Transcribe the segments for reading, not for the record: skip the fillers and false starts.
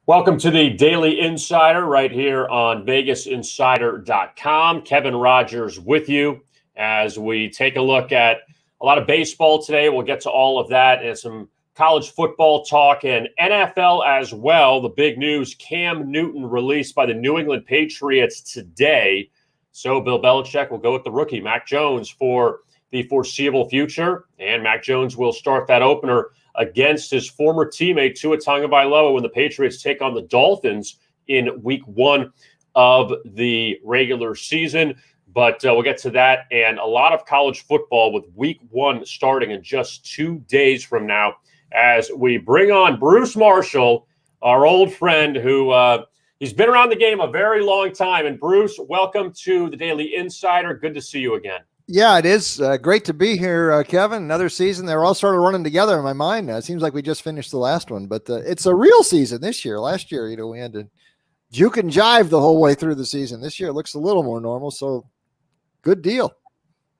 Welcome to the Daily Insider right here on VegasInsider.com. Kevin Rogers with you as we take a look at a lot of baseball today. We'll get to all of that and some college football talk and NFL as well. The big news, Cam Newton released by the New England Patriots today. So Bill Belichick will go with the rookie, Mac Jones, for the foreseeable future. And Mac Jones will start that opener against his former teammate Tua Tagovailoa when the Patriots take on the Dolphins in week 1 of the regular season. But we'll get to that and a lot of college football with week 1 starting in just 2 days from now as we bring on Bruce Marshall, our old friend who he's been around the game a very long time. And Bruce, welcome to the Daily Insider. Good to see you again. Yeah, it is great to be here, Kevin. Another season. They're all sort of running together in my mind. It seems like we just finished the last one, but it's a real season this year. Last year, we had to juke and jive the whole way through the season. This year it looks a little more normal, so good deal.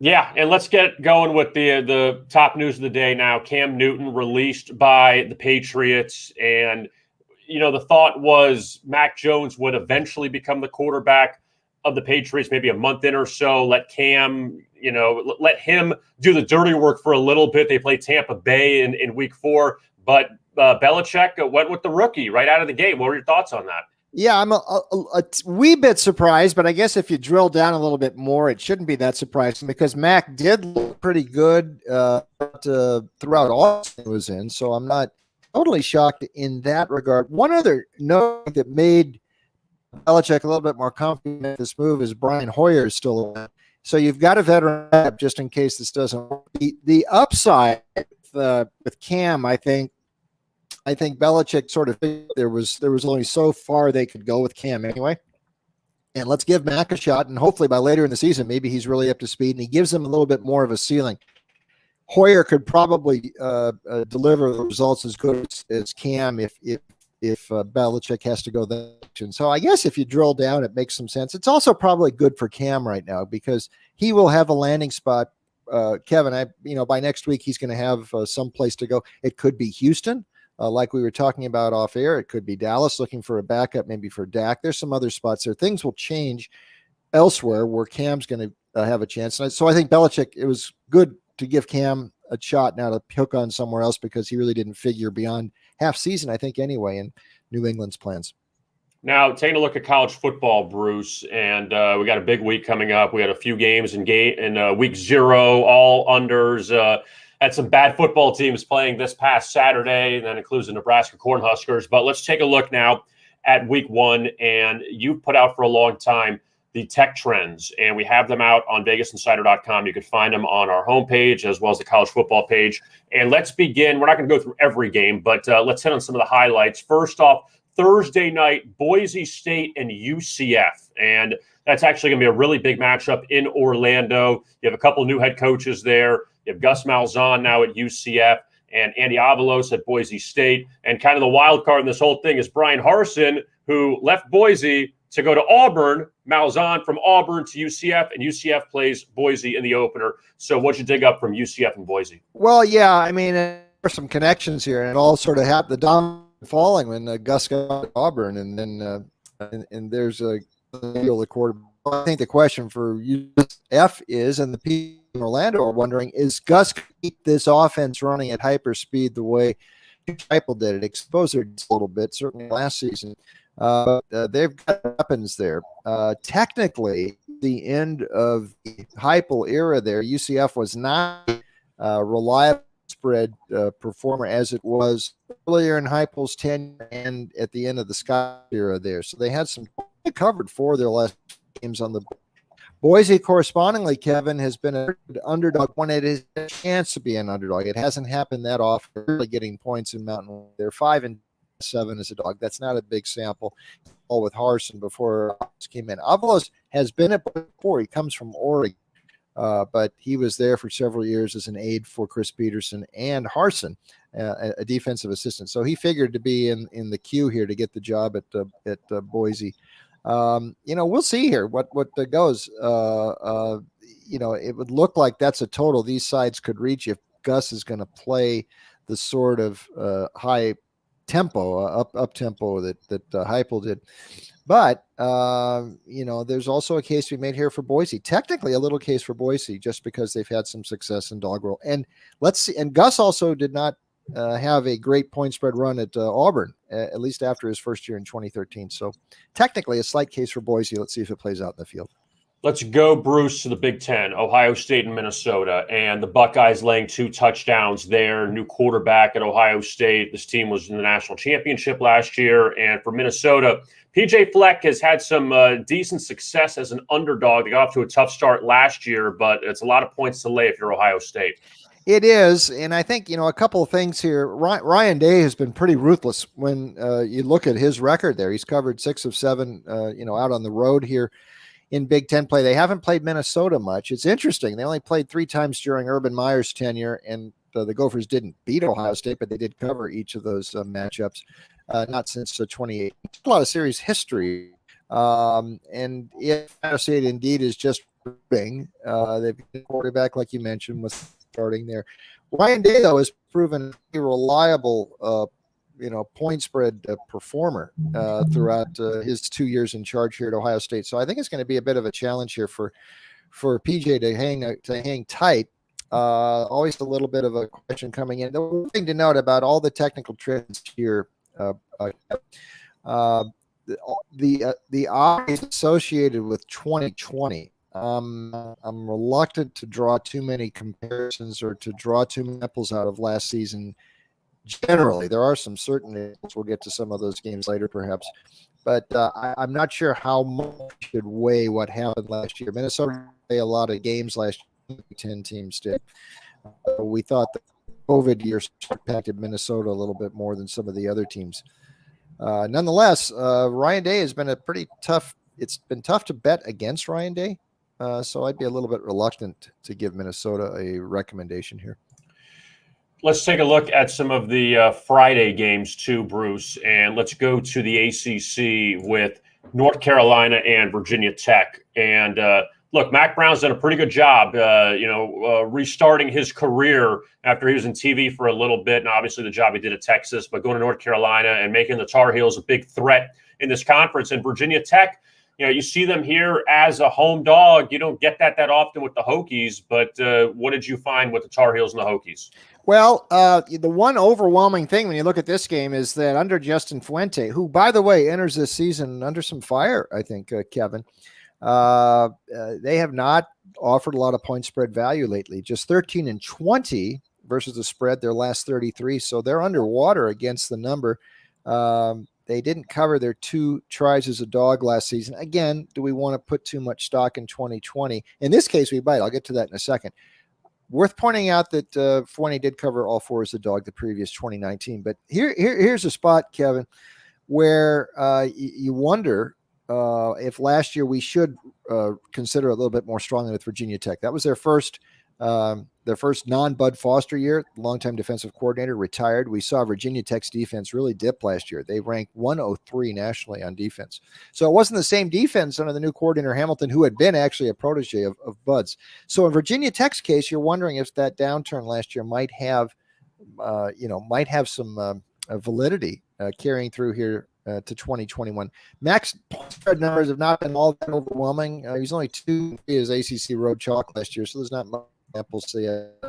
Yeah, and let's get going with the top news of the day now. Cam Newton released by the Patriots, and the thought was Mac Jones would eventually become the quarterback of the Patriots, maybe a month in or so. Let Cam, let him do the dirty work for a little bit. They play Tampa Bay in week 4, but Belichick went with the rookie right out of the gate. What were your thoughts on that? Yeah, I'm a wee bit surprised, but I guess if you drill down a little bit more, it shouldn't be that surprising because Mac did look pretty good throughout all he was in. So I'm not totally shocked in that regard. One other note that made Belichick a little bit more confident in this move is Brian Hoyer is still around. So you've got a veteran just in case this doesn't work. The upside with Cam, I think Belichick sort of figured there was only so far they could go with Cam anyway. And let's give Mac a shot, and hopefully by later in the season, maybe he's really up to speed, and he gives him a little bit more of a ceiling. Hoyer could probably deliver the results as good as Cam if Belichick has to go that direction. So I guess if you drill down, it makes some sense. It's also probably good for Cam right now because he will have a landing spot. Kevin, by next week, he's going to have some place to go. It could be Houston. Like we were talking about off air, it could be Dallas looking for a backup, maybe for Dak. There's some other spots there. Things will change elsewhere where Cam's going to have a chance. So I think Belichick, it was good to give Cam a shot now to hook on somewhere else because he really didn't figure beyond half season, I think, anyway, in New England's plans. Now, taking a look at college football, Bruce, and we got a big week coming up. We had a few games in week 0, all unders. Had some bad football teams playing this past Saturday, and that includes the Nebraska Cornhuskers. But let's take a look now at week 1, and you've put out for a long time the tech trends, and we have them out on VegasInsider.com. You can find them on our homepage as well as the college football page. And let's begin. We're not going to go through every game, but let's hit on some of the highlights. First off, Thursday night, Boise State and UCF. And that's actually going to be a really big matchup in Orlando. You have a couple new head coaches there. You have Gus Malzahn now at UCF and Andy Avalos at Boise State. And kind of the wild card in this whole thing is Brian Harsin, who left Boise to go to Auburn. Malzahn from Auburn to UCF, and UCF plays Boise in the opener. So what'd you dig up from UCF and Boise? Well, yeah, I mean, there are some connections here, and it all sort of happened. The domino falling when Gus got to Auburn, and then and there's a the quarterback. I think the question for UCF is, and the people in Orlando are wondering, is Gus going to keep this offense running at hyper speed the way Heupel did it? Exposed it a little bit, certainly last season. They've got weapons there. Technically, the end of the Heupel era there, UCF was not a reliable spread performer as it was earlier in Heupel's tenure and at the end of the Scott era there. So they had some covered for their last games on the Boise. Correspondingly, Kevin, has been an underdog when it is a chance to be an underdog. It hasn't happened that often, really getting points in Mountain. They're 5-7 as a dog. That's not a big sample. All with Harsin before he came in. Avalos has been at before. He comes from Oregon, but he was there for several years as an aide for Chris Peterson and Harsin, a defensive assistant. So he figured to be in the queue here to get the job at Boise. We'll see here what goes. It would look like that's a total these sides could reach if Gus is going to play the sort of high tempo, up tempo that Heupel did. But there's also a case to be made here for Boise. Technically, a little case for Boise, just because they've had some success in doggerel. And let's see. And Gus also did not have a great point spread run at Auburn, at least after his first year in 2013. So technically, a slight case for Boise. Let's see if it plays out in the field. Let's go, Bruce, to the Big Ten, Ohio State and Minnesota, and the Buckeyes laying 2 touchdowns there. New quarterback at Ohio State. This team was in the national championship last year. And for Minnesota, PJ Fleck has had some decent success as an underdog. They got off to a tough start last year, but it's a lot of points to lay if you're Ohio State. It is, and I think, a couple of things here. Ryan Day has been pretty ruthless when you look at his record there. He's covered 6 of 7, out on the road here in Big Ten play. They haven't played Minnesota much. It's interesting. They only played 3 times during Urban Meyer's tenure, and the Gophers didn't beat Ohio State, but they did cover each of those matchups, not since 2018. A lot of series history. And if Ohio State indeed is just moving, they've got a quarterback, like you mentioned, with starting there. Ryan Day, though, has proven a reliable point spread performer throughout his 2 years in charge here at Ohio State. So I think it's going to be a bit of a challenge here for PJ to hang tight. Always a little bit of a question coming in. The one thing to note about all the technical trends here, the odds associated with 2020. I'm reluctant to draw too many comparisons or to draw too many apples out of last season. Generally, there are some certain. We'll get to some of those games later, perhaps, but I'm not sure how much should weigh what happened last year. Minnesota played a lot of games last year. 10 teams did. We thought the COVID year impacted Minnesota a little bit more than some of the other teams. Nonetheless, Ryan Day has been a pretty tough. It's been tough to bet against Ryan Day, so I'd be a little bit reluctant to give Minnesota a recommendation here. Let's take a look at some of the Friday games too, Bruce, and let's go to the ACC with North Carolina and Virginia Tech. And look, Mac Brown's done a pretty good job, restarting his career after he was in TV for a little bit, and obviously the job he did at Texas, but going to North Carolina and making the Tar Heels a big threat in this conference. And Virginia Tech, you see them here as a home dog. You don't get that often with the Hokies, but what did you find with the Tar Heels and the Hokies? Well, the one overwhelming thing when you look at this game is that under Justin Fuente, who, by the way, enters this season under some fire, I think, Kevin, they have not offered a lot of point spread value lately. Just 13-20 versus the spread, their last 33. So they're underwater against the number. They didn't cover their 2 tries as a dog last season. Again, do we want to put too much stock in 2020? In this case, we might. I'll get to that in a second. Worth pointing out that Fuente did cover all 4 as a dog the previous 2019. But here's a spot, Kevin, where you wonder if last year we should consider a little bit more strongly with Virginia Tech. That was their first non-Bud Foster year. Longtime defensive coordinator, retired. We saw Virginia Tech's defense really dip last year. They ranked 103 nationally on defense. So it wasn't the same defense under the new coordinator, Hamilton, who had been actually a protege of Bud's. So in Virginia Tech's case, you're wondering if that downturn last year might have some validity carrying through here to 2021. Max spread numbers have not been all that overwhelming. He's only 2 as ACC road chalk last year, so there's not much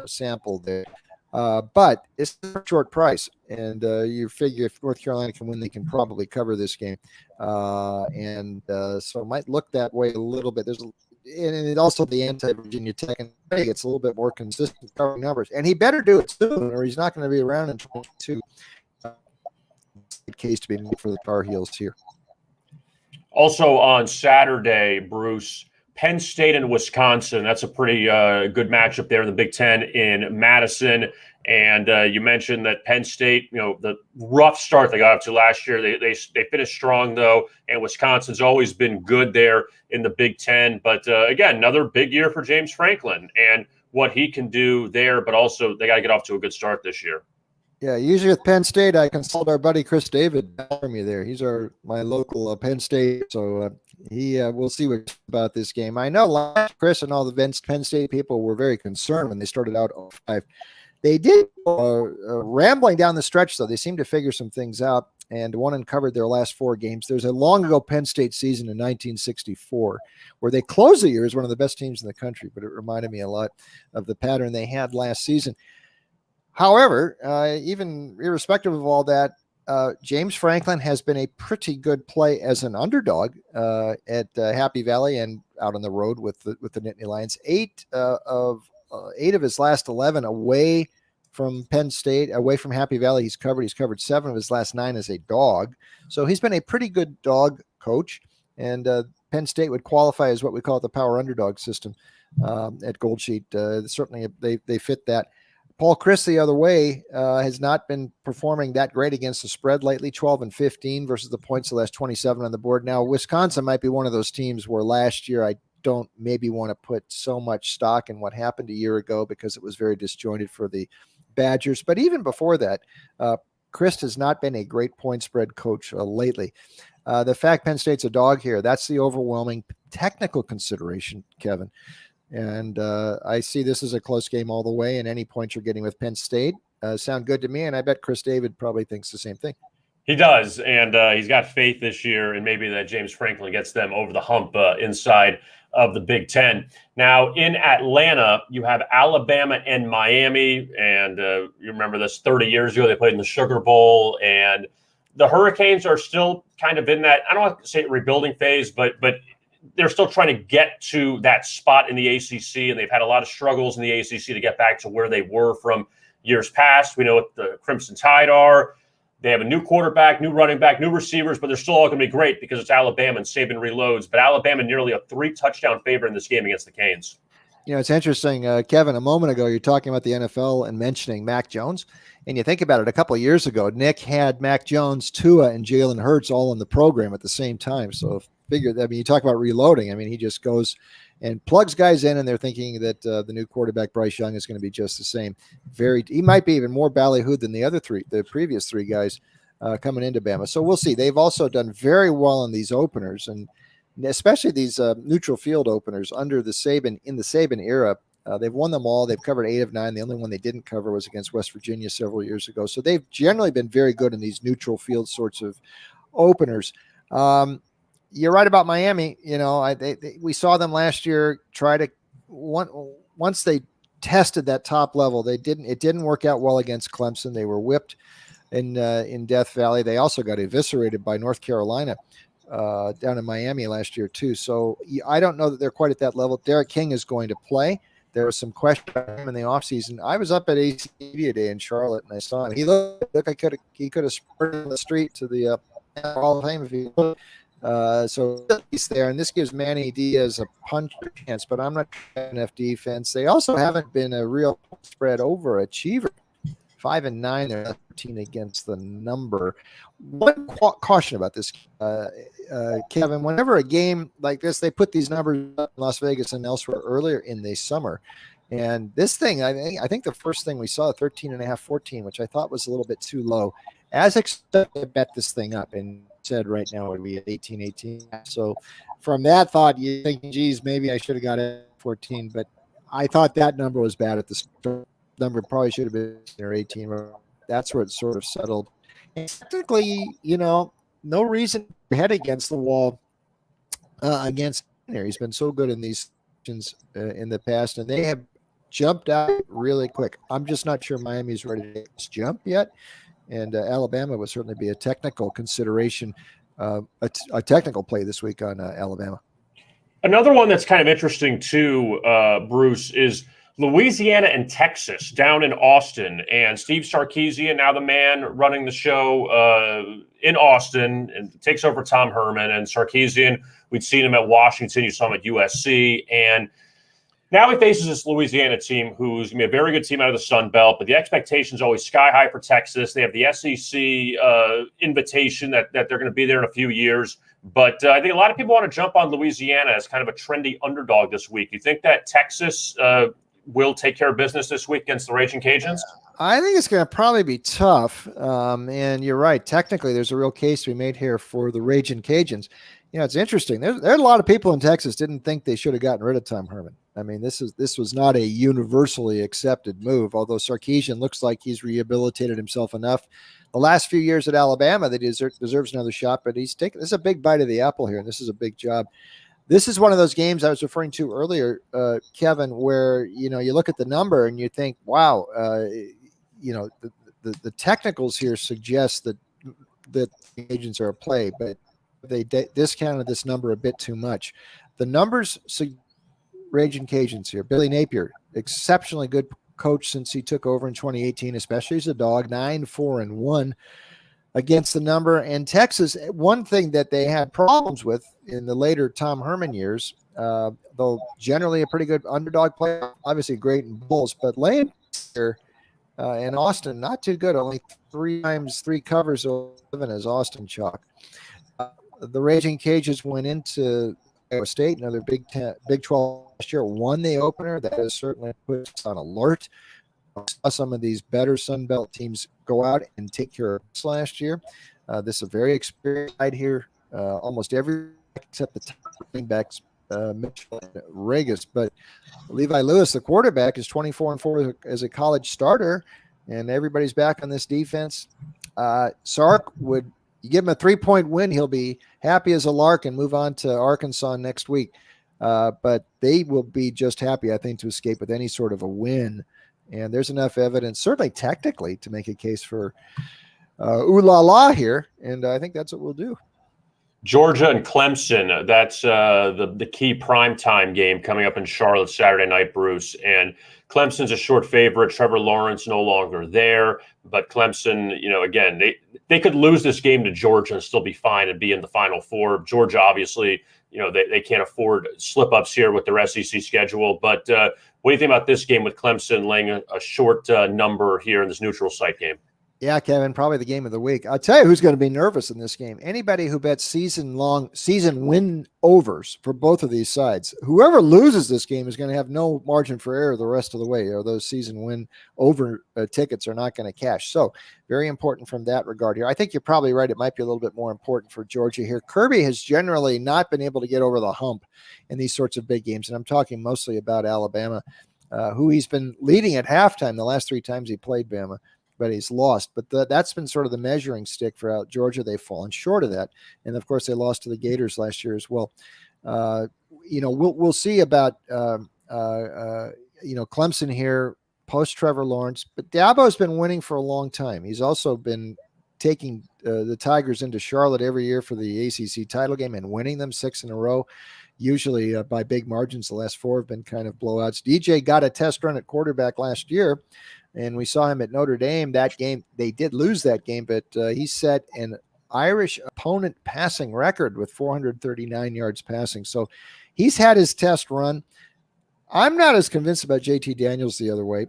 sample there. But it's a short price, and you figure if North Carolina can win, they can probably cover this game. So it might look that way a little bit. And also the anti-Virginia Tech, and it's a little bit more consistent covering numbers. And he better do it soon, or he's not going to be around in 2022. Case to be made for the Tar Heels here. Also on Saturday, Bruce, Penn State and Wisconsin. That's a pretty good matchup there in the Big Ten in Madison. And you mentioned that Penn State, the rough start they got up to last year, they finished strong, though. And Wisconsin's always been good there in the Big Ten. But again, another big year for James Franklin and what he can do there. But also they got to get off to a good start this year. Yeah, usually with Penn State, I consult our buddy Chris David for me there. He's my local Penn State, so we'll see what about this game. I know Chris and all the Penn State people were very concerned when they started out 0-5. They did rambling down the stretch, though. They seemed to figure some things out and won and covered their last 4 games. There's a long ago Penn State season in 1964 where they closed the year as one of the best teams in the country, but it reminded me a lot of the pattern they had last season. However, even irrespective of all that, James Franklin has been a pretty good play as an underdog at Happy Valley and out on the road with the Nittany Lions. 8 of his last 11 away from Penn State, away from Happy Valley, he's covered. He's covered 7 of his last 9 as a dog. So he's been a pretty good dog coach. And Penn State would qualify as what we call the power underdog system at Gold Sheet. Certainly they fit that. Paul Chris, the other way, has not been performing that great against the spread lately, 12 and 15 versus the points the last 27 on the board. Now, Wisconsin might be one of those teams where last year I don't maybe want to put so much stock in what happened a year ago because it was very disjointed for the Badgers. But even before that, Chris has not been a great point spread coach lately. The fact Penn State's a dog here, that's the overwhelming technical consideration, Kevin. And I see this as a close game all the way, and any points you're getting with Penn State sound good to me, and I bet Chris David probably thinks the same thing. He does, and he's got faith this year, and maybe that James Franklin gets them over the hump inside of the Big Ten. Now, in Atlanta, you have Alabama and Miami, and you remember this 30 years ago, they played in the Sugar Bowl, and the Hurricanes are still kind of in that, I don't want to say rebuilding phase, but they're still trying to get to that spot in the ACC, and they've had a lot of struggles in the ACC to get back to where they were from years past. We know what the Crimson Tide are. They have a new quarterback, new running back, new receivers, but they're still all going to be great because it's Alabama and Saban reloads. But Alabama nearly a 3-touchdown favorite in this game against the Canes. You know, it's interesting, Kevin, a moment ago, you're talking about the NFL and mentioning Mac Jones. And you think about it, a couple of years ago, Nick had Mac Jones, Tua, and Jalen Hurts all in the program at the same time. So figure that, I mean, you talk about reloading. I mean, he just goes and plugs guys in, and they're thinking that the new quarterback, Bryce Young, is going to be just the same. He might be even more ballyhooed than the previous 3 guys coming into Bama. So we'll see. They've also done very well in these openers, and especially these neutral field openers under the Saban, in the Saban era. They've won them all. They've covered 8 of 9. The only one they didn't cover was against West Virginia several years ago. So they've generally been very good in these neutral field sorts of openers. You're right about Miami. You know, we saw them last year try to once they tested that top level, it didn't work out well against Clemson. They were whipped in Death Valley. They also got eviscerated by North Carolina down in Miami last year too. So I don't know that they're quite at that level. Derek King is going to play. There was some question about him in the offseason. I was up at AC Media Day in Charlotte, and I saw him. He looked like he could have spurted in the street to the Hall of Fame if he could. So he's there, and this gives Manny Diaz a punch chance, but I'm not an F defense. They also haven't been a real spread overachiever. 5 and 9, they're 13 against the number. One caution about this, Kevin, whenever a game like this, they put these numbers up in Las Vegas and elsewhere earlier in the summer. And this thing, I think the first thing we saw, 13.5, 14, which I thought was a little bit too low. As expected, I bet this thing up and said right now it would be at 18. So from that thought, you think, geez, maybe I should have got it at 14, but I thought that number was bad at the start. Number probably should have been near 18. That's where it sort of settled. And technically, you know, no reason to head against the wall against there. He's been so good in these situations in the past, and they have jumped out really quick. I'm just not sure Miami's ready to jump yet. And Alabama would certainly be a technical consideration, a technical play this week on Alabama. Another one that's kind of interesting too, Bruce, is Louisiana and Texas down in Austin, and Steve Sarkisian, now the man running the show in Austin, and takes over Tom Herman. And Sarkisian, we'd seen him at Washington, you saw him at USC, and now he faces this Louisiana team who's going to be a very good team out of the Sun Belt, but the expectation is always sky high for Texas. They have the SEC invitation that they're going to be there in a few years. But I think a lot of people want to jump on Louisiana as kind of a trendy underdog this week. You think that Texas will take care of business this week against the Raging Cajuns? I think it's going to probably be tough. And you're right. Technically, there's a real case to be made here for the Raging Cajuns. It's interesting. There are a lot of people in Texas didn't think they should have gotten rid of Tom Herman. I mean, this was not a universally accepted move, although Sarkisian looks like he's rehabilitated himself enough. The last few years at Alabama, that he deserves another shot, but this is a big bite of the apple here, and this is a big job. This is one of those games I was referring to earlier, Kevin, where, you look at the number and you think, wow, the technicals here suggest that the agents are a play, but they discounted this number a bit too much. The numbers Raging Cajuns here. Billy Napier, exceptionally good coach since he took over in 2018, especially as a dog, 9-4-1 against the number. And Texas, one thing that they had problems with in the later Tom Herman years, though generally a pretty good underdog player, obviously great in bulls, but laying here in Austin, not too good. Only 3 times 3 covers 11 as Austin chalk. The Raging Cajuns went into Iowa State, another Big 12 last year, won the opener. That has certainly put us on alert. Saw some of these better Sun Belt teams go out and take care of us last year. This is a very experienced side here. Almost every except the top running backs, Mitchell and Regis. But Levi Lewis, the quarterback, is 24-4 as a college starter, and everybody's back on this defense. Sark would. You give him a 3-point win, he'll be happy as a lark and move on to Arkansas next week. But they will be just happy, I think, to escape with any sort of a win. And there's enough evidence, certainly technically, to make a case for ooh la la here. And I think that's what we'll do. Georgia and Clemson, that's the key primetime game coming up in Charlotte Saturday night, Bruce. And Clemson's a short favorite. Trevor Lawrence no longer there. But Clemson, again, they could lose this game to Georgia and still be fine and be in the Final Four. Georgia, obviously, they can't afford slip-ups here with their SEC schedule. But what do you think about this game with Clemson laying a short number here in this neutral site game? Yeah, Kevin, probably the game of the week. I'll tell you who's going to be nervous in this game. Anybody who bets season win overs for both of these sides. Whoever loses this game is going to have no margin for error the rest of the way. Those season win over tickets are not going to cash. So very important from that regard here. I think you're probably right. It might be a little bit more important for Georgia here. Kirby has generally not been able to get over the hump in these sorts of big games. And I'm talking mostly about Alabama, who he's been leading at halftime the last 3 times he played Bama. But he's lost. But that's been sort of the measuring stick for Georgia. They've fallen short of that. And, of course, they lost to the Gators last year as well. We'll see about, Clemson here post-Trevor Lawrence. But Dabo's been winning for a long time. He's also been taking the Tigers into Charlotte every year for the ACC title game and winning them 6 in a row, usually by big margins. The last 4 have been kind of blowouts. DJ got a test run at quarterback last year, and we saw him at Notre Dame. That game, they did lose that game, but he set an Irish opponent passing record with 439 yards passing. So he's had his test run. I'm not as convinced about JT Daniels the other way.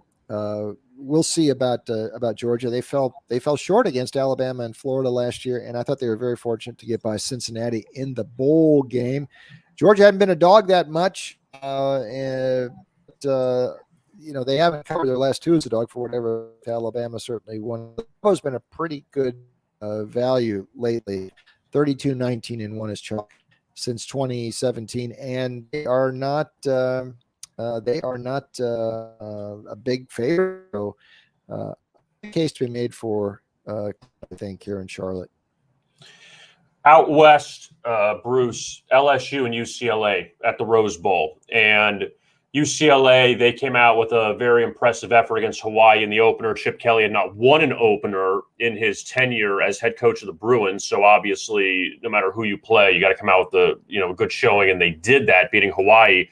We'll see about Georgia. They fell short against Alabama and Florida last year, and I thought they were very fortunate to get by Cincinnati in the bowl game. Georgia hadn't been a dog that much, they haven't covered their last 2 as a dog for whatever. Alabama certainly won. It's been a pretty good value lately, 32-19-1 is chalk since 2017, and they are not a big favorite. So, case to be made for I think here in Charlotte. Out west, Bruce, LSU and UCLA at the Rose Bowl, and UCLA, they came out with a very impressive effort against Hawaii in the opener. Chip Kelly had not won an opener in his tenure as head coach of the Bruins. So obviously, no matter who you play, you got to come out with a good showing. And they did that, beating Hawaii.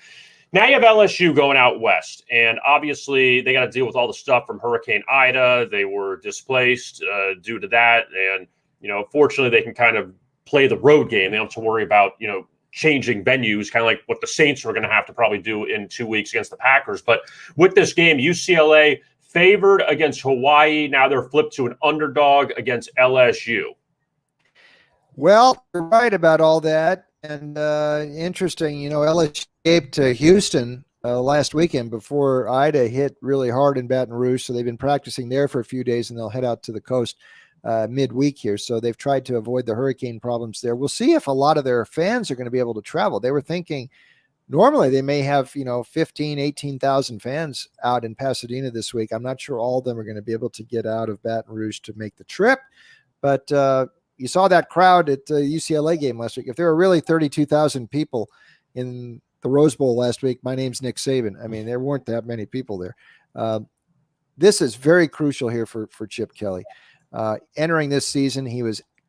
Now you have LSU going out west. And obviously, they got to deal with all the stuff from Hurricane Ida. They were displaced due to that. And, fortunately, they can kind of play the road game. They don't have to worry about, changing venues, kind of like what the Saints are going to have to probably do in 2 weeks against the Packers. But with this game, UCLA favored against Hawaii. Now they're flipped to an underdog against LSU. Well, you're right about all that. And interesting, LSU escaped to Houston last weekend before Ida hit really hard in Baton Rouge. So they've been practicing there for a few days, and they'll head out to the coast midweek here. So they've tried to avoid the hurricane problems there. We'll see if a lot of their fans are going to be able to travel. They were thinking normally they may have, 15, 18,000 fans out in Pasadena this week. I'm not sure all of them are going to be able to get out of Baton Rouge to make the trip, but you saw that crowd at the UCLA game last week. If there were really 32,000 people in the Rose Bowl last week, my name's Nick Saban. I mean, there weren't that many people there. This is very crucial here for Chip Kelly. Entering this season,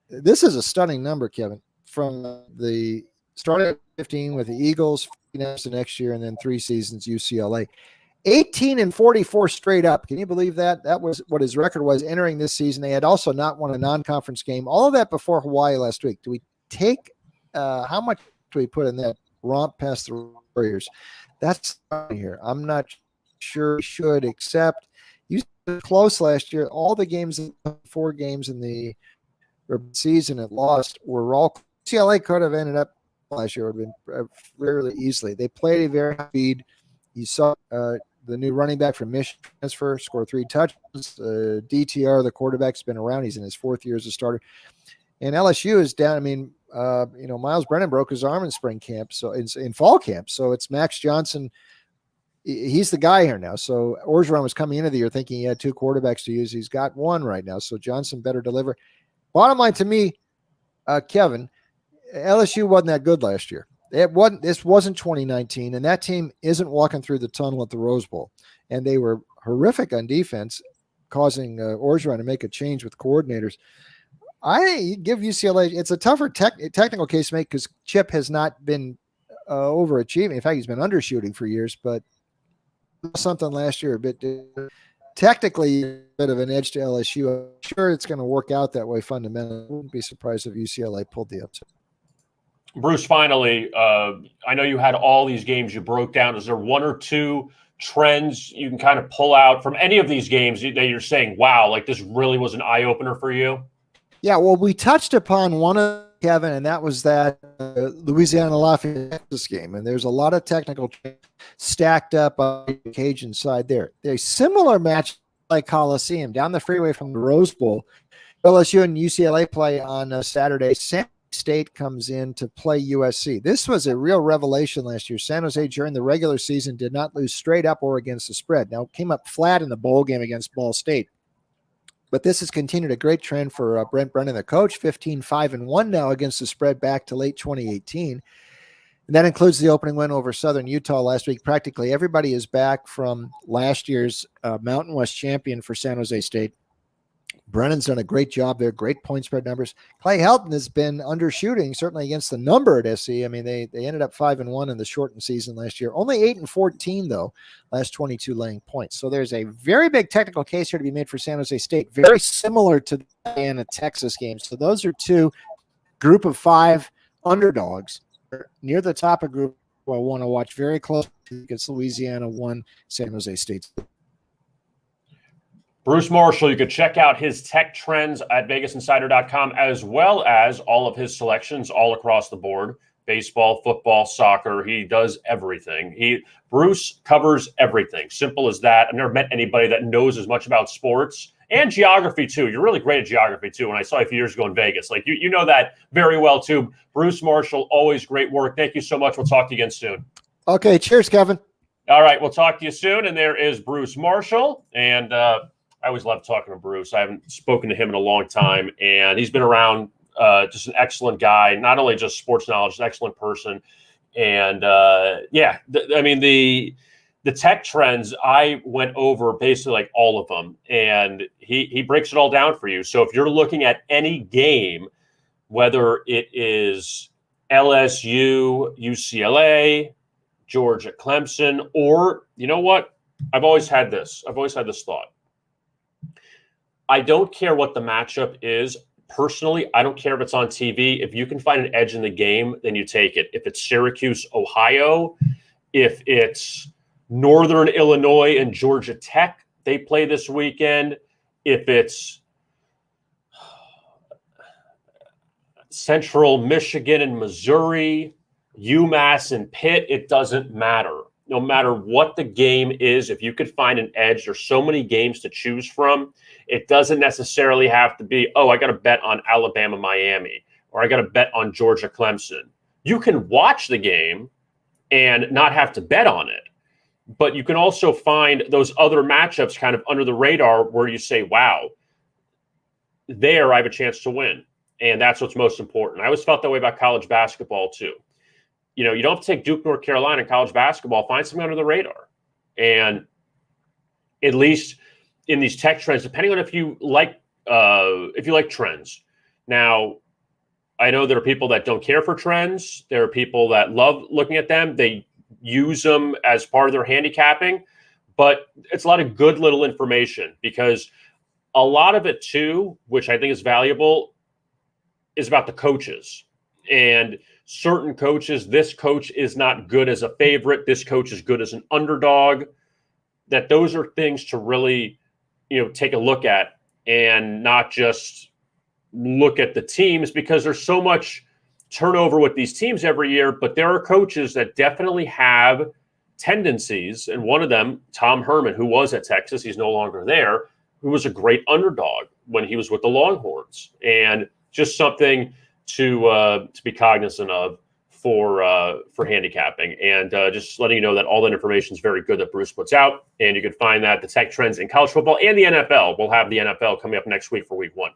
this is a stunning number, Kevin, from the start at 15 with the Eagles the next year, and then 3 seasons UCLA. 18-44 straight up. Can you believe that? That was what his record was entering this season. They had also not won a non-conference game. All of that before Hawaii last week. Do we take how much do we put in that romp past the Warriors? That's here. I'm not sure we should, except you close last year. All the games, 4 games in the season it lost were all UCLA could have ended up last year. Would have been rarely easily. They played a very high speed. You saw the new running back from Michigan transfer score 3 touchdowns. DTR, the quarterback's been around. He's in his 4th year as a starter. And LSU is down. I mean, Miles Brennan broke his arm in spring camp, so in fall camp. So it's Max Johnson. He's the guy here now. So Orgeron was coming into the year thinking he had 2 quarterbacks to use. He's got 1 right now. So Johnson better deliver. Bottom line to me, Kevin, LSU wasn't that good last year. This wasn't 2019, and that team isn't walking through the tunnel at the Rose Bowl. And they were horrific on defense, causing Orgeron to make a change with coordinators. I give UCLA, it's a tougher technical case to make because Chip has not been overachieving. In fact, he's been undershooting for years, but something last year, a bit technically a bit of an edge to LSU. I'm sure it's going to work out that way fundamentally. I wouldn't be surprised if UCLA pulled the upset. Bruce, finally, I know you had all these games you broke down. Is there 1 or 2 trends you can kind of pull out from any of these games that you're saying, wow, like this really was an eye-opener for you? Yeah, well, we touched upon one of Kevin, and that was that Louisiana Lafayette game. And there's a lot of technical stacked up on the Cajun side there. A similar match like Coliseum down the freeway from the Rose Bowl. LSU and UCLA play on Saturday. San State comes in to play USC. This was a real revelation last year. San Jose during the regular season did not lose straight up or against the spread. Now came up flat in the bowl game against Ball State. But this has continued a great trend for Brent Brennan, the coach, 15-5-1 now against the spread back to late 2018. And that includes the opening win over Southern Utah last week. Practically everybody is back from last year's Mountain West champion for San Jose State. Brennan's done a great job there, great point spread numbers. Clay Helton has been undershooting, certainly against the number at SC. I mean, they ended up 5-1 in the shortened season last year. Only 8-14, though, last 22 laying points. So there's a very big technical case here to be made for San Jose State, very similar to the Indiana Texas game. So those are 2 group of 5 underdogs near the top of group I want to watch very closely against Louisiana 1, San Jose State. Bruce Marshall, you could check out his tech trends at vegasinsider.com, as well as all of his selections all across the board. Baseball, football, soccer. He does everything. Bruce covers everything. Simple as that. I've never met anybody that knows as much about sports and geography too. You're really great at geography too. When I saw you a few years ago in Vegas, like you know that very well too. Bruce Marshall, always great work. Thank you so much. We'll talk to you again soon. Okay. Cheers, Kevin. All right. We'll talk to you soon. And there is Bruce Marshall. And I always love talking to Bruce. I haven't spoken to him in a long time, and he's been around, just an excellent guy, not only just sports knowledge, an excellent person. And the tech trends, I went over basically like all of them, and he breaks it all down for you. So if you're looking at any game, whether it is LSU, UCLA, Georgia, Clemson, or you know what? I've always had this thought. I don't care what the matchup is. Personally, I don't care if it's on TV. If you can find an edge in the game, then you take it. If it's Syracuse, Ohio, if it's Northern Illinois and Georgia Tech, they play this weekend. If it's Central Michigan and Missouri, UMass and Pitt, it doesn't matter. no matter what the game is, if you could find an edge, there's so many games to choose from. It doesn't necessarily have to be, oh, I got to bet on Alabama, Miami, or I got to bet on Georgia, Clemson. You can watch the game and not have to bet on it. But you can also find those other matchups kind of under the radar where you say, wow, there I have a chance to win. And that's what's most important. I always felt that way about college basketball too. You know, you don't have to take Duke, North Carolina in college basketball. Find something under the radar. And at least in these tech trends, depending on if you like trends. Now, I know there are people that don't care for trends. There are people that love looking at them. They use them as part of their handicapping, but it's a lot of good little information because a lot of it too, which I think is valuable, is about the coaches and certain coaches. This coach is not good as a favorite. This coach is good as an underdog. That those are things to really, take a look at and not just look at the teams because there's so much turnover with these teams every year, but there are coaches that definitely have tendencies. And one of them, Tom Herman, who was at Texas, he's no longer there, who was a great underdog when he was with the Longhorns. And just something to be cognizant of for handicapping. And just letting you know that all that information is very good that Bruce puts out. And you can find that the tech trends in college football and the NFL. We'll have the NFL coming up next week for week 1.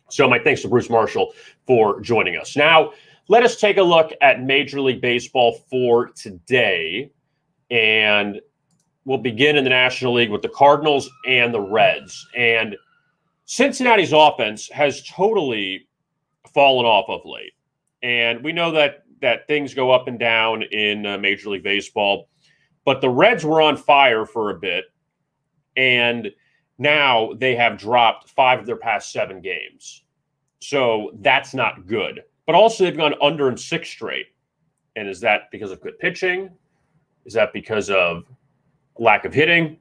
So my thanks to Bruce Marshall for joining us. Now, let us take a look at Major League Baseball for today. And we'll begin in the National League with the Cardinals and the Reds. And Cincinnati's offense has totally fallen off of late. And we know that things go up and down in Major League Baseball. But the Reds were on fire for a bit. And now they have dropped 5 of their past 7 games. So that's not good. But also they've gone under in 6 straight. And is that because of good pitching? Is that because of lack of hitting?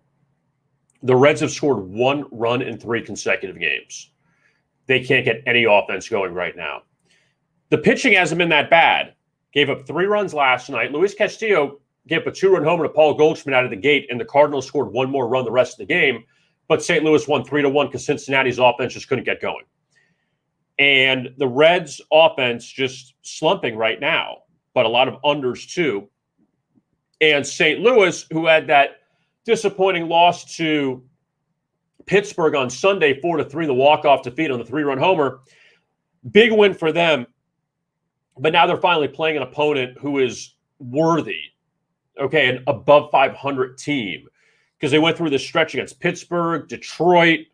The Reds have scored 1 run in 3 consecutive games. They can't get any offense going right now. The pitching hasn't been that bad. Gave up 3 runs last night. Luis Castillo gave up a 2-run homer to Paul Goldschmidt out of the gate, and the Cardinals scored 1 more run the rest of the game. But St. Louis won 3-1 because Cincinnati's offense just couldn't get going. And the Reds' offense just slumping right now, but a lot of unders too. And St. Louis, who had that disappointing loss to Pittsburgh on Sunday, 4-3, the walk-off defeat on the 3-run homer, big win for them. But now they're finally playing an opponent who is worthy, okay, an above 500 team. Because they went through this stretch against Pittsburgh, Detroit,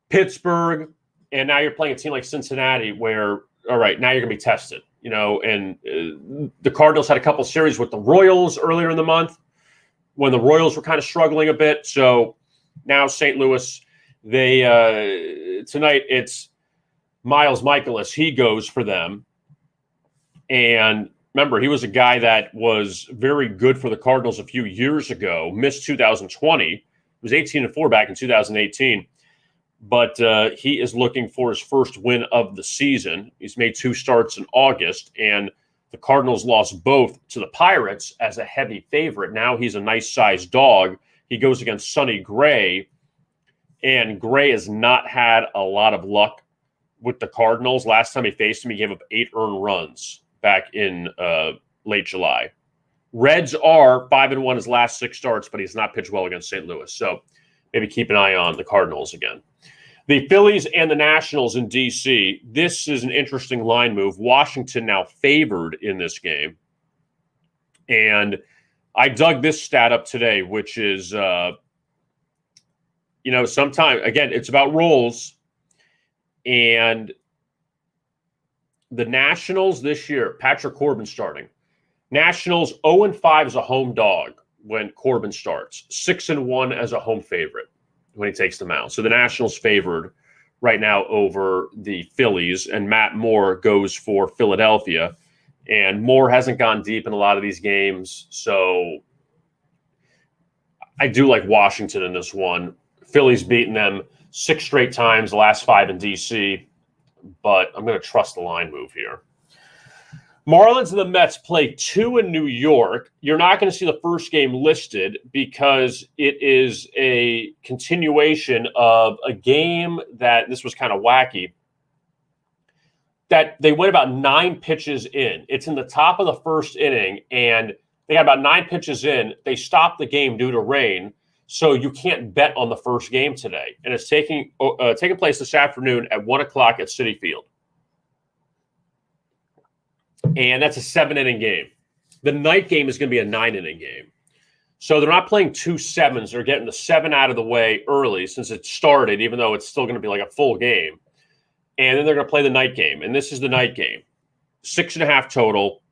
Pittsburgh, and now you're playing a team like Cincinnati where, all right, now you're going to be tested, and the Cardinals had a couple series with the Royals earlier in the month when the Royals were kind of struggling a bit. So now St. Louis, tonight it's Miles Michaelis. He goes for them. And remember, he was a guy that was very good for the Cardinals a few years ago, missed 2020. He was 18-4 back in 2018. But he is looking for his first win of the season. He's made 2 starts in August, and the Cardinals lost both to the Pirates as a heavy favorite. Now he's a nice-sized dog. He goes against Sonny Gray, and Gray has not had a lot of luck with the Cardinals. Last time he faced him, he gave up 8 earned runs back in late July. Reds are 5-1 his last 6 starts, but he's not pitched well against St. Louis. So maybe keep an eye on the Cardinals again. The Phillies and the Nationals in D.C. This is an interesting line move. Washington now favored in this game. And I dug this stat up today, which is, sometimes, again, it's about roles. And the Nationals this year, Patrick Corbin starting. Nationals 0-5 as a home dog when Corbin starts. 6-1 as a home favorite when he takes the mound. So the Nationals favored right now over the Phillies, and Matt Moore goes for Philadelphia. And Moore hasn't gone deep in a lot of these games, so I do like Washington in this one. Phillies beaten them 6 straight times, the last 5 in D.C., but I'm going to trust the line move here. Marlins and the Mets play 2 in New York. You're not going to see the first game listed because it is a continuation of a game that this was kind of wacky. That they went about 9 pitches in. It's in the top of the first inning, and they got about 9 pitches in. They stopped the game due to rain, so you can't bet on the first game today. And it's taking place this afternoon at 1 o'clock at Citi Field. And that's a 7-inning game. The night game is going to be a 9-inning game. So they're not playing 2 7s. They're getting the 7 out of the way early since it started, even though it's still going to be like a full game. And then they're going to play the night game. And this is the night game. 6.5 total.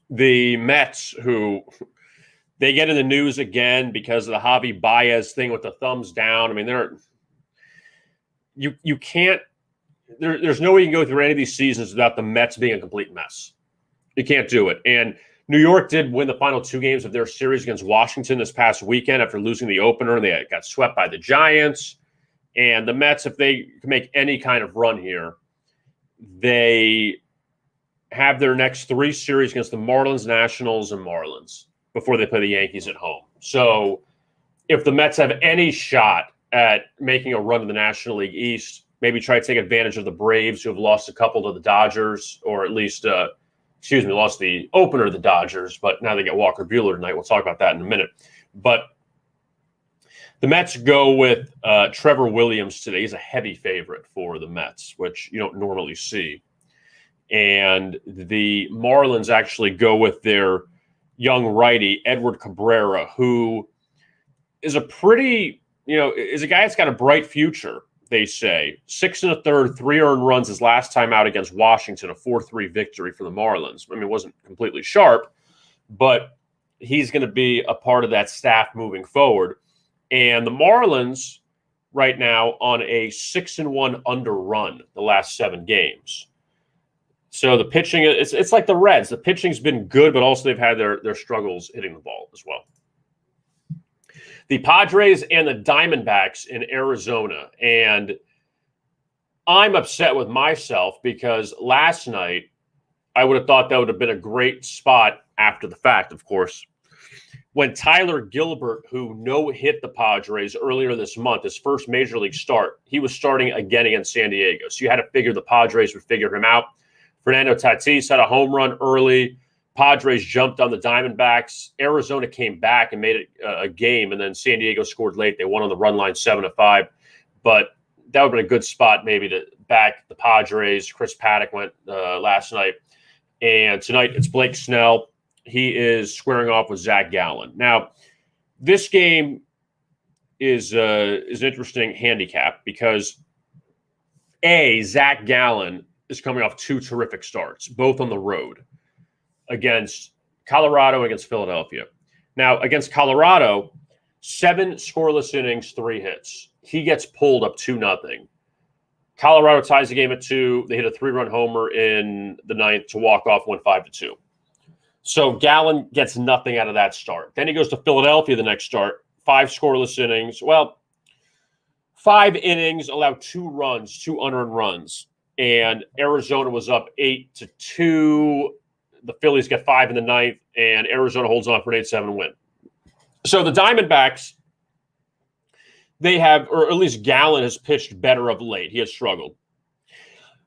The Mets, who they get in the news again because of the Javi Baez thing with the thumbs down. I mean, you can't. There's no way you can go through any of these seasons without the Mets being a complete mess. You can't do it. And New York did win the final 2 games of their series against Washington this past weekend after losing the opener. They got swept by the Giants. And the Mets, if they can make any kind of run here, they have their next 3 series against the Marlins, Nationals, and Marlins before they play the Yankees at home. So if the Mets have any shot at making a run to the National League East, maybe try to take advantage of the Braves, who have lost a couple to the Dodgers, or at least, lost the opener to the Dodgers, but now they get Walker Buehler tonight. We'll talk about that in a minute. But the Mets go with Trevor Williams today. He's a heavy favorite for the Mets, which you don't normally see. And the Marlins actually go with their young righty, Edward Cabrera, who is a is a guy that's got a bright future. They say 6 1/3, 3 earned runs his last time out against Washington, a 4-3 victory for the Marlins. I mean, it wasn't completely sharp, but he's going to be a part of that staff moving forward. And the Marlins right now on a 6-1 under run the last 7 games. So the pitching, it's like the Reds. The pitching's been good, but also they've had their struggles hitting the ball as well. The Padres and the Diamondbacks in Arizona. And I'm upset with myself because last night I would have thought that would have been a great spot after the fact, of course, when Tyler Gilbert, who no-hit the Padres earlier this month, his first major league start, he was starting again against San Diego. So you had to figure the Padres would figure him out. Fernando Tatis had a home run early. Padres jumped on the Diamondbacks. Arizona came back and made it a game, and then San Diego scored late. They won on the run line 7-5. But that would have been a good spot maybe to back the Padres. Chris Paddock went last night. And tonight it's Blake Snell. He is squaring off with Zach Gallen. Now, this game is an interesting handicap because, Zach Gallen is coming off 2 terrific starts, both on the road, against Colorado and against Philadelphia. Now, against Colorado, 7 scoreless innings, 3 hits. He gets pulled up 2-0. Colorado ties the game at 2. They hit a 3-run homer in the 9th to walk off, win 5-2. So Gallen gets nothing out of that start. Then he goes to Philadelphia the next start, 5 scoreless innings. Well, 5 innings, allowed 2 runs, 2 unearned runs. And Arizona was up 8-2. The Phillies get 5 in the 9th, and Arizona holds on for an 8-7 win. So the Diamondbacks, they have, or at least Gallen has pitched better of late. He has struggled.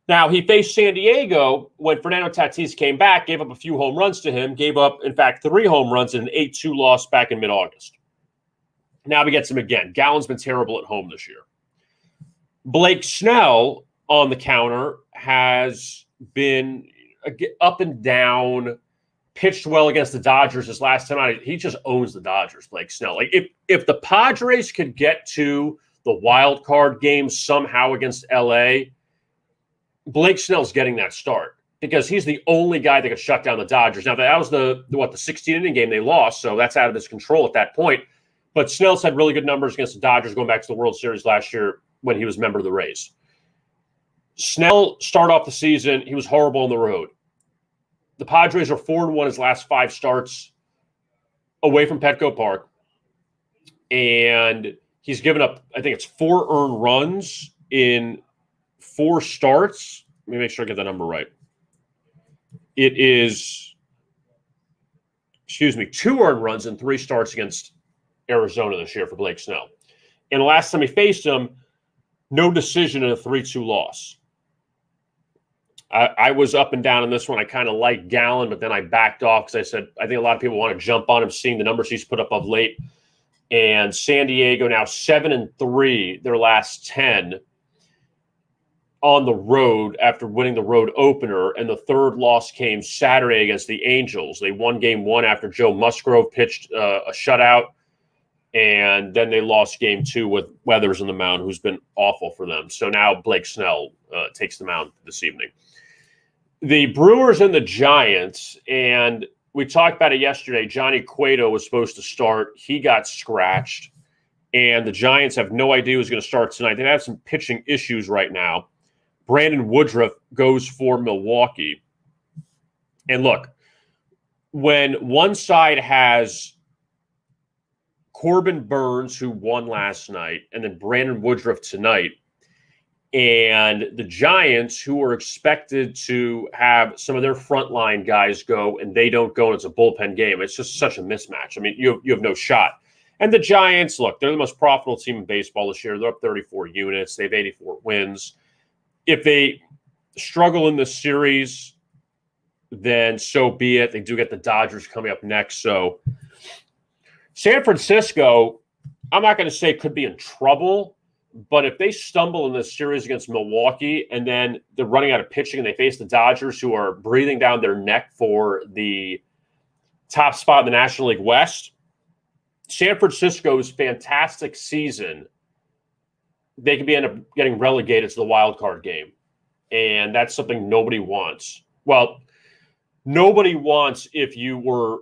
Now, he faced San Diego when Fernando Tatis came back, gave up a few home runs to him, gave up, in fact, 3 home runs in an 8-2 loss back in mid-August. Now he gets him again. Gallen's been terrible at home this year. Blake Snell on the counter has been up and down, pitched well against the Dodgers his last time out. He just owns the Dodgers, Blake Snell. Like if the Padres could get to the wild card game somehow against LA, Blake Snell's getting that start because he's the only guy that could shut down the Dodgers. Now, that was the 16-inning game they lost, so that's out of his control at that point. But Snell's had really good numbers against the Dodgers going back to the World Series last year when he was a member of the Rays. Snell started off the season. He was horrible on the road. The Padres are 4-1 his last 5 starts away from Petco Park. And he's given up, I think it's 4 earned runs in 4 starts. Let me make sure I get the number right. It is, 2 earned runs in 3 starts against Arizona this year for Blake Snell. And the last time he faced him, no decision in a 3-2 loss. I was up and down on this one. I kind of liked Gallen, but then I backed off because I said, I think a lot of people want to jump on him, seeing the numbers he's put up of late. And San Diego now 7-3, their last 10 on the road after winning the road opener. And the third loss came Saturday against the Angels. They won game 1 after Joe Musgrove pitched a shutout. And then they lost game 2 with Weathers on the mound, who's been awful for them. So now Blake Snell takes the mound this evening. The Brewers and the Giants, and we talked about it yesterday. Johnny Cueto was supposed to start. He got scratched, and the Giants have no idea who's going to start tonight. They have some pitching issues right now. Brandon Woodruff goes for Milwaukee. And look, when one side has Corbin Burns, who won last night, and then Brandon Woodruff tonight, and the Giants, who are expected to have some of their frontline guys go, and they don't go, and it's a bullpen game. It's just such a mismatch. I mean, you have no shot. And the Giants, look, they're the most profitable team in baseball this year. They're up 34 units. They have 84 wins. If they struggle in this series, then so be it. They do get the Dodgers coming up next. So San Francisco, I'm not going to say could be in trouble, but if they stumble in this series against Milwaukee and then they're running out of pitching and they face the Dodgers, who are breathing down their neck for the top spot in the National League West, San Francisco's fantastic season, they could end up getting relegated to the wild card game. And that's something nobody wants. Well, nobody wants if you were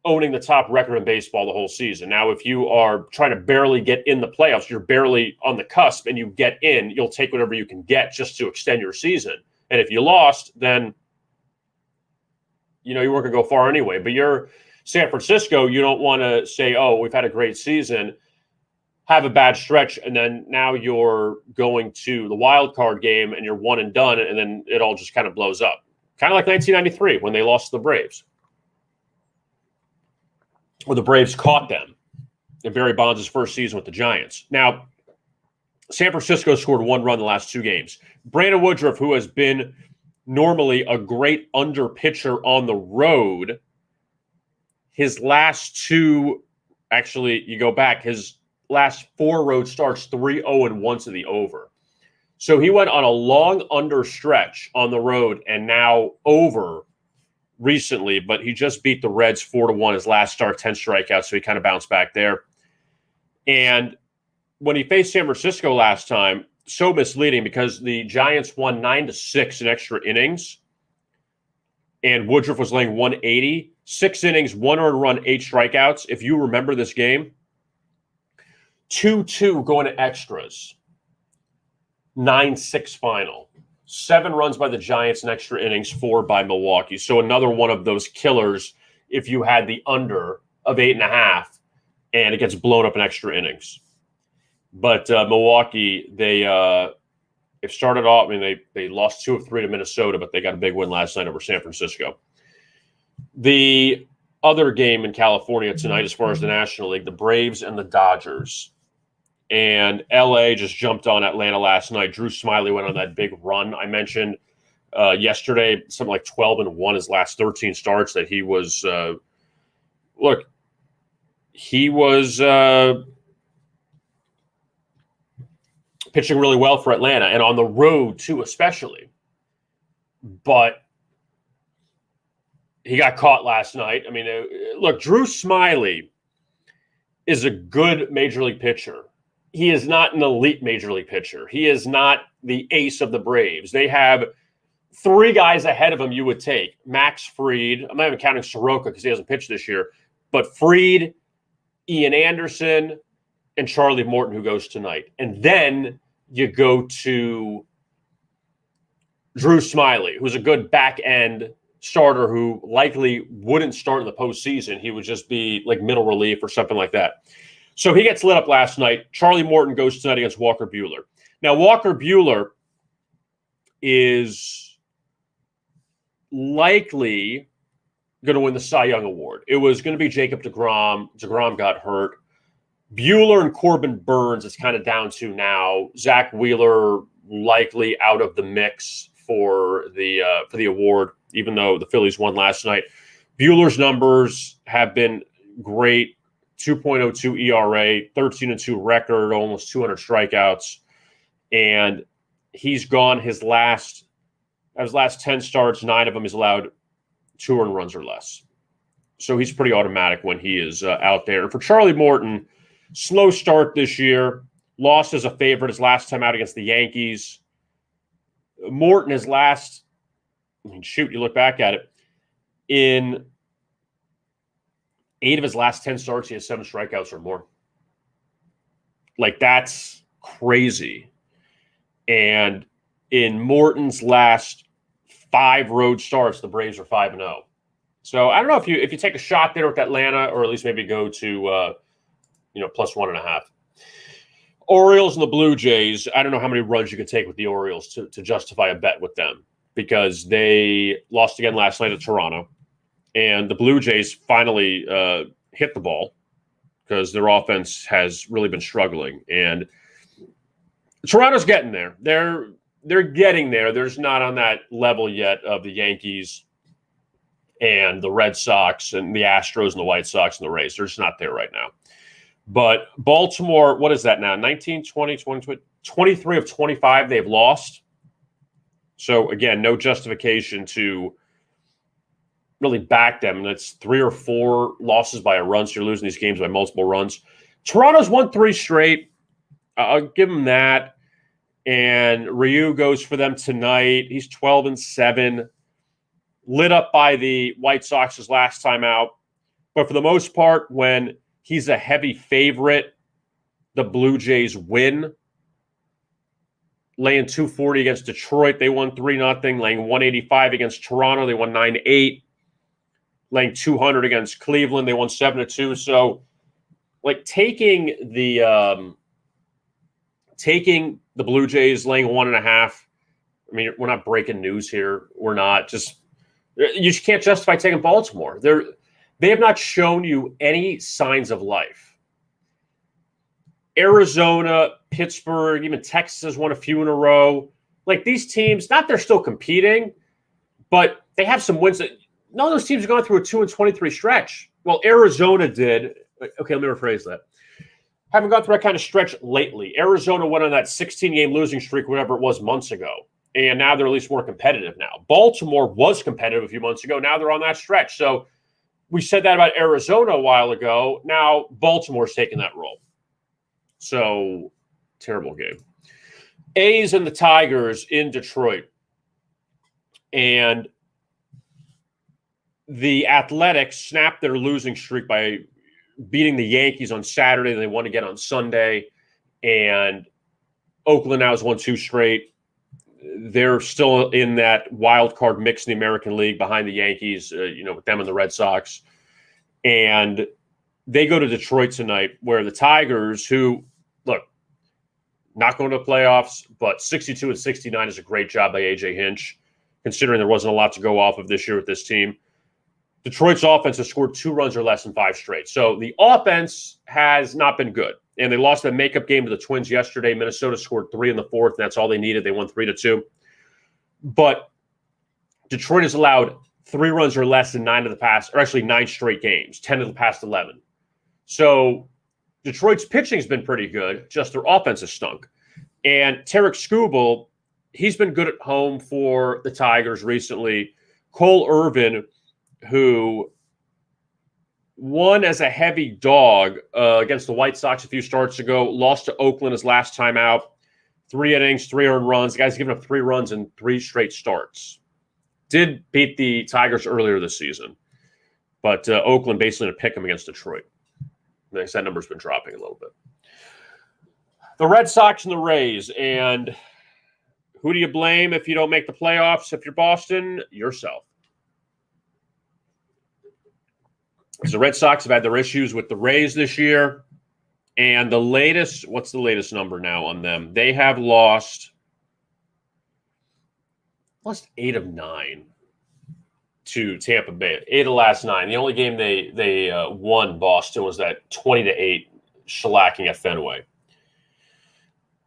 owning the top record in baseball the whole season. Now, if you are trying to barely get in the playoffs, you're barely on the cusp and you get in, you'll take whatever you can get just to extend your season. And if you lost, then, you weren't going to go far anyway. But you're San Francisco, you don't want to say, oh, we've had a great season, have a bad stretch, and then now you're going to the wild card game and you're one and done, and then it all just kind of blows up. Kind of like 1993 when they lost to the Braves. Or the Braves caught them in Barry Bonds' first season with the Giants. Now, San Francisco scored 1 run in the last 2 games. Brandon Woodruff, who has been normally a great under pitcher on the road, his last 2, actually, you go back, his last 4 road starts, 3-0-1 to the over. So he went on a long under stretch on the road and now over recently, but he just beat the Reds 4-1 his last start, 10 strikeouts, so he kind of bounced back there. And when he faced San Francisco last time, so misleading because the Giants won 9-6 in extra innings, and Woodruff was laying 180, 6 innings, 1 earned run, 8 strikeouts. If you remember this game, 2-2 going to extras, 9-6 final. 7 runs by the Giants in extra innings, 4 by Milwaukee. So another one of those killers if you had the under of 8.5 and it gets blown up in extra innings. But Milwaukee, they've started off, they lost 2 of 3 to Minnesota, but they got a big win last night over San Francisco. The other game in California tonight, as far as the National League, the Braves and the Dodgers. And LA just jumped on Atlanta last night. Drew Smyly went on that big run I mentioned yesterday, something like 12-1 his last 13 starts that he was pitching really well for Atlanta and on the road too, especially. But he got caught last night. Look, Drew Smyly is a good major league pitcher. He is not an elite major league pitcher. He is not the ace of the Braves. They have 3 guys ahead of him you would take. Max Fried. I'm not even counting Soroka because he hasn't pitched this year. But Fried, Ian Anderson, and Charlie Morton, who goes tonight. And then you go to Drew Smyly, who's a good back-end starter who likely wouldn't start in the postseason. He would just be like middle relief or something like that. So he gets lit up last night. Charlie Morton goes tonight against Walker Buehler. Now, Walker Buehler is likely going to win the Cy Young Award. It was going to be Jacob deGrom. deGrom got hurt. Buehler and Corbin Burns is kind of down to now. Zach Wheeler likely out of the mix for the award, even though the Phillies won last night. Buehler's numbers have been great. 2.02 ERA, 13-2 record, almost 200 strikeouts. And he's gone his last 10 starts, 9 of them he's allowed 2 earned runs or less. So he's pretty automatic when he is out there. And for Charlie Morton, slow start this year, lost as a favorite his last time out against the Yankees. Morton, you look back at it, in 8 of his last 10 starts, he has 7 strikeouts or more. Like, that's crazy. And in Morton's last 5 road starts, the Braves are 5-0. So I don't know if you take a shot there with Atlanta, or at least maybe go to plus 1.5. Orioles and the Blue Jays. I don't know how many runs you can take with the Orioles to justify a bet with them, because they lost again last night at Toronto, and the Blue Jays finally hit the ball because their offense has really been struggling. And Toronto's getting there. They're getting there. They're just not on that level yet of the Yankees and the Red Sox and the Astros and the White Sox and the Rays. They're just not there right now. But Baltimore, what is that now? 19, 20, 20, 23 of 25 they've lost. So, again, no justification to really back them. And it's 3 or 4 losses by a run, so you're losing these games by multiple runs. Toronto's won 3 straight. I'll give them that. And Ryu goes for them tonight. He's 12-7. Lit up by the White Sox his last time out. But for the most part, when he's a heavy favorite, the Blue Jays win. Laying 240 against Detroit, they won 3-0. Laying 185 against Toronto, they won 9-8. Laying 200 against Cleveland, they won 7-2. So, like, taking the Blue Jays laying 1.5. I mean, we're not breaking news here. We're not. You just can't justify taking Baltimore. They have not shown you any signs of life. Arizona, Pittsburgh, even Texas has won a few in a row. Like, these teams, not they're still competing, but they have some wins. None of those teams have gone through a 2-23 stretch. Well, Arizona did. Okay, let me rephrase that. Haven't gone through that kind of stretch lately. Arizona went on that 16-game losing streak, whatever it was, months ago. And now they're at least more competitive now. Baltimore was competitive a few months ago. Now they're on that stretch. So we said that about Arizona a while ago. Now Baltimore's taking that role. So, terrible game. A's and the Tigers in Detroit. And the Athletics snapped their losing streak by beating the Yankees on Saturday. They won again on Sunday. And Oakland now has won 2 straight. They're still in that wild card mix in the American League behind the Yankees, with them and the Red Sox. And they go to Detroit tonight, where the Tigers, who, look, not going to the playoffs, but 62-69 is a great job by A.J. Hinch, considering there wasn't a lot to go off of this year with this team. Detroit's offense has scored 2 runs or less in 5 straight. So the offense has not been good. And they lost that makeup game to the Twins yesterday. Minnesota scored 3 in the 4th, and that's all they needed. They won 3-2. But Detroit has allowed 3 runs or less in 9 straight games, 10 of the past 11. So Detroit's pitching has been pretty good, just their offense has stunk. And Tarek Skubal, he's been good at home for the Tigers recently. Cole Irvin, who won as a heavy dog against the White Sox a few starts ago, lost to Oakland his last time out. 3 innings, 3 earned runs. The guy's given up 3 runs in 3 straight starts. Did beat the Tigers earlier this season. But Oakland basically to pick him against Detroit. Like I said, number's been dropping a little bit. The Red Sox and the Rays. And who do you blame if you don't make the playoffs? If you're Boston, yourself. Because the Red Sox have had their issues with the Rays this year. And the latest, what's the latest number now on them? They have lost 8 of 9. to Tampa Bay. 8 of the last 9. The only game they won, Boston, was that 20-8 shellacking at Fenway.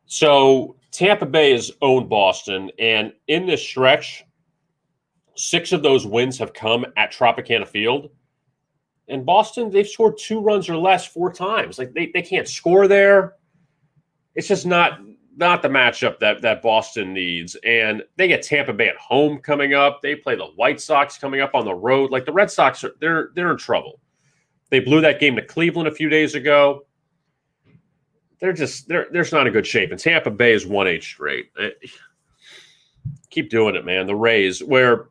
So Tampa Bay has owned Boston, and in this stretch, 6 of those wins have come at Tropicana Field. And Boston, they've scored 2 runs or less 4 times. Like they can't score there. It's just not the matchup that Boston needs. And they get Tampa Bay at home coming up. They play the White Sox coming up on the road. Like the Red Sox, they're in trouble. They blew that game to Cleveland a few days ago. They're not in good shape. And Tampa Bay is 1-8 straight. Keep doing it, man. The Rays, where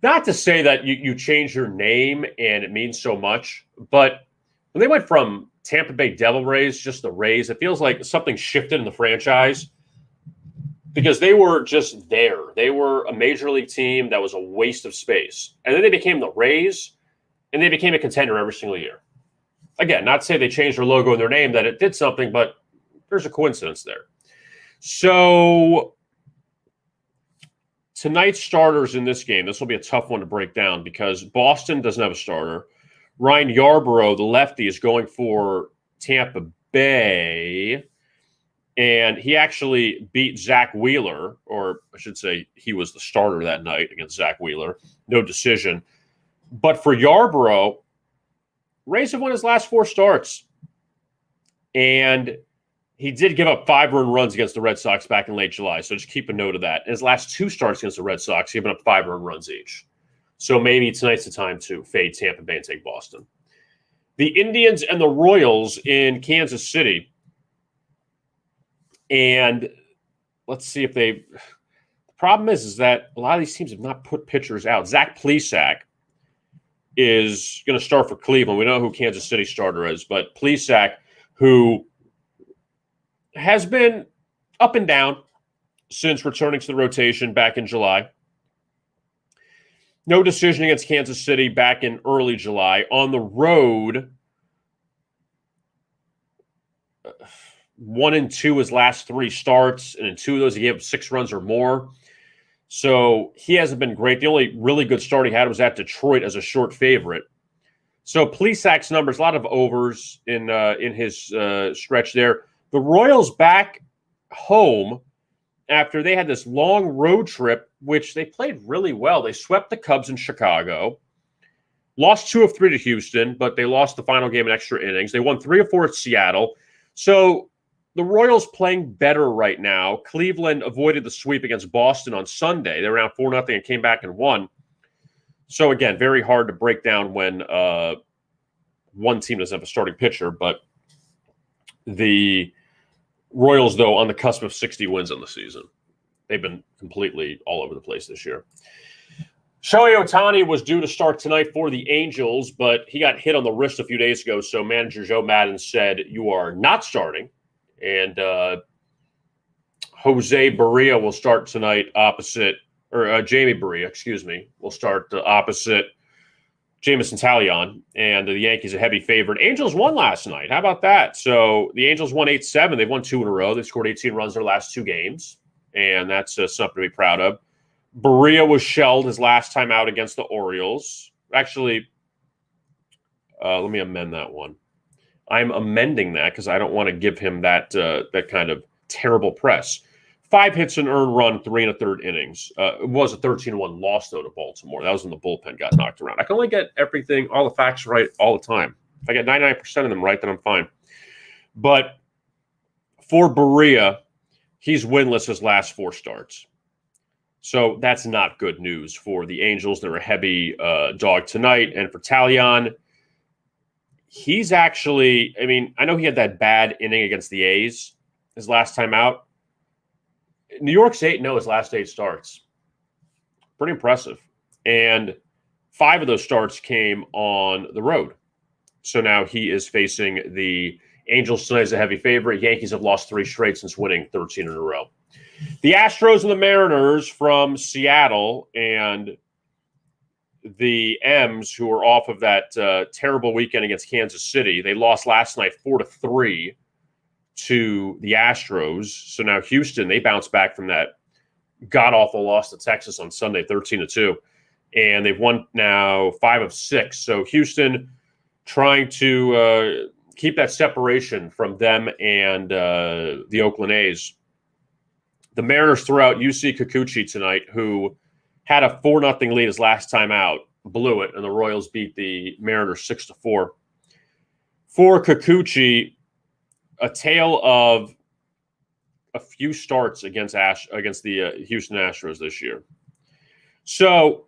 not to say that you change your name and it means so much, but when they went from Tampa Bay Devil Rays, just the Rays, it feels like something shifted in the franchise because they were just there. They were a major league team that was a waste of space. And then they became the Rays, and they became a contender every single year. Again, not to say they changed their logo and their name, that it did something, but there's a coincidence there. So tonight's starters in this game, this will be a tough one to break down because Boston doesn't have a starter. Ryan Yarbrough, the lefty, is going for Tampa Bay, and he actually beat Zach Wheeler, or I should say he was the starter that night against Zach Wheeler. No decision. But for Yarbrough, Rays have won his last 4 starts, and he did give up 5 earned runs against the Red Sox back in late July, so just keep a note of that. In his last 2 starts against the Red Sox, he's given up 5 earned runs each. So maybe tonight's the time to fade Tampa Bay and take Boston. The Indians and the Royals in Kansas City. And let's see if they – the problem is that a lot of these teams have not put pitchers out. Zach Plesac is going to start for Cleveland. We know who Kansas City starter is, but Plesac, who has been up and down since returning to the rotation back in July. No decision against Kansas City back in early July. On the road, 1-2 his last 3 starts, and in 2 of those he gave up 6 runs or more. So he hasn't been great. The only really good start he had was at Detroit as a short favorite. So Plesac's numbers, a lot of overs in his stretch there. The Royals back home after they had this long road trip, which they played really well. They swept the Cubs in Chicago, lost 2 of 3 to Houston, but they lost the final game in extra innings. They won 3 of 4 at Seattle. So the Royals playing better right now. Cleveland avoided the sweep against Boston on Sunday. They were down 4-0 and came back and won. So again, very hard to break down when one team doesn't have a starting pitcher, but the Royals, though, on the cusp of 60 wins on the season. They've been completely all over the place this year. Shohei Ohtani was due to start tonight for the Angels, but he got hit on the wrist a few days ago, so manager Joe Maddon said, "You are not starting." And Jose Barria will start tonight opposite, or Jamie Barria, will start opposite Jameson Taillon, and the Yankees a heavy favorite. Angels won last night. How about that? So the Angels won 8-7. They've won 2 in a row. They've scored 18 runs their last 2 games, and that's something to be proud of. Barria was shelled his last time out against the Orioles. Actually, let me amend that one. I'm amending that because I don't want to give him that kind of terrible press. 5 hits and earned run, 3 1/3 innings. It was a 13-1 loss, though, to Baltimore. That was when the bullpen got knocked around. I can only get everything, all the facts right all the time. If I get 99% of them right, then I'm fine. But for Barria, he's winless his last 4 starts. So that's not good news for the Angels. They're a heavy dog tonight. And for Taillon, he's actually, I know he had that bad inning against the A's his last time out. New York's 8-0 his last 8 starts. Pretty impressive. And 5 of those starts came on the road. So now he is facing the Angels tonight as a heavy favorite. Yankees have lost 3 straight since winning 13 in a row. The Astros and the Mariners from Seattle, and the M's, who are off of that terrible weekend against Kansas City. They lost last night 4-3 to the Astros. So now Houston, they bounced back from that god-awful loss to Texas on Sunday, 13-2. And they've won now 5 of 6. So Houston trying to keep that separation from them and the Oakland A's. The Mariners threw out UC Kikuchi tonight, who had a 4-0 lead his last time out, blew it, and the Royals beat the Mariners 6-4. For Kikuchi, a tale of a few starts against the Houston Astros this year. So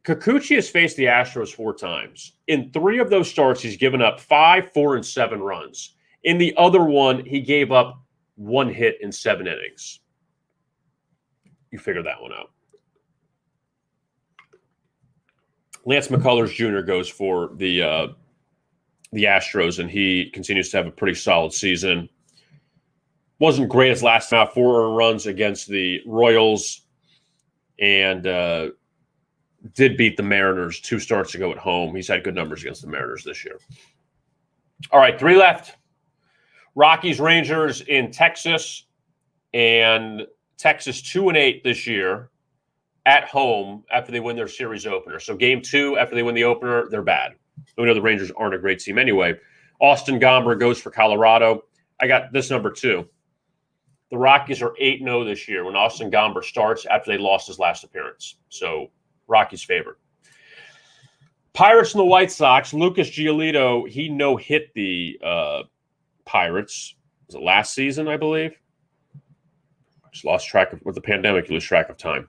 Kikuchi has faced the Astros 4 times. In 3 of those starts, he's given up 5, 4, and 7 runs. In the other one, he gave up 1 hit in 7 innings. You figure that one out. Lance McCullers Jr. goes for the Astros, and he continues to have a pretty solid season. Wasn't great his last time out, 4 earned runs against the Royals, and did beat the Mariners 2 starts ago at home. He's had good numbers against the Mariners this year. All right, 3 left. Rockies, Rangers in Texas, and Texas 2-8 this year at home after they win their series opener. So game 2, after they win the opener, they're bad. We know the Rangers aren't a great team anyway. Austin Gomber goes for Colorado. I got this number 2. The Rockies are 8-0 this year when Austin Gomber starts after they lost his last appearance. So Rockies favored. Pirates and the White Sox. Lucas Giolito, he no-hit the Pirates. Was it last season, I believe? Just lost track of, with the pandemic, you lose track of time.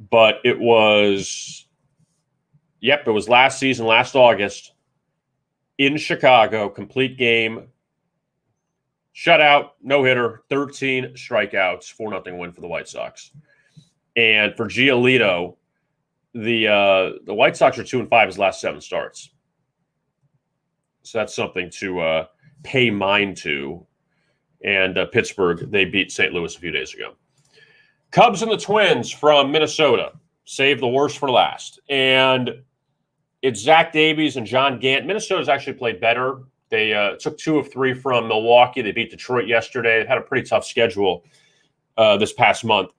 But it was, it was last season, last August, in Chicago, complete game, shutout, no-hitter, 13 strikeouts, 4-0 win for the White Sox. And for Giolito, the White Sox are 2-5 his last 7 starts. So that's something to pay mind to. And Pittsburgh, they beat St. Louis a few days ago. Cubs and the Twins from Minnesota. Save the worst for last. And it's Zach Davies and John Gant. Minnesota's actually played better. They took 2 of 3 from Milwaukee. They beat Detroit yesterday. They've had a pretty tough schedule this past month.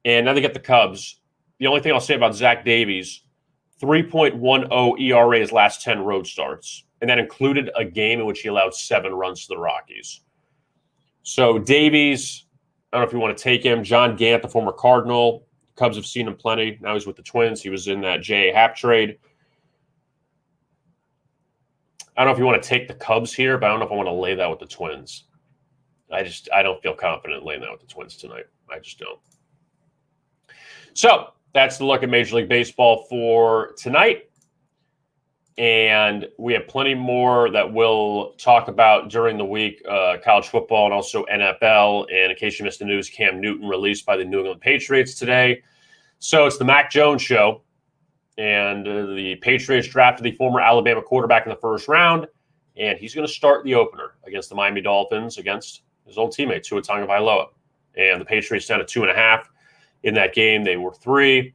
And now they get the Cubs. The only thing I'll say about Zach Davies, 3.10 ERA his last 10 road starts. And that included a game in which he allowed 7 runs to the Rockies. So Davies, I don't know if you want to take him. John Gant, the former Cardinal. Cubs have seen him plenty. Now he's with the Twins. He was in that J.A. Happ trade. I don't know if you want to take the Cubs here, but I don't know if I want to lay that with the Twins. I don't feel confident laying that with the Twins tonight. I just don't. So that's the look at Major League Baseball for tonight. And we have plenty more that we'll talk about during the week, college football and also NFL. And in case you missed the news, Cam Newton released by the New England Patriots today. So it's the Mac Jones show. And the Patriots drafted the former Alabama quarterback in the first round. And he's going to start the opener against the Miami Dolphins against his old teammate, Tua Tagovailoa. And the Patriots down at 2.5 in that game. They were 3.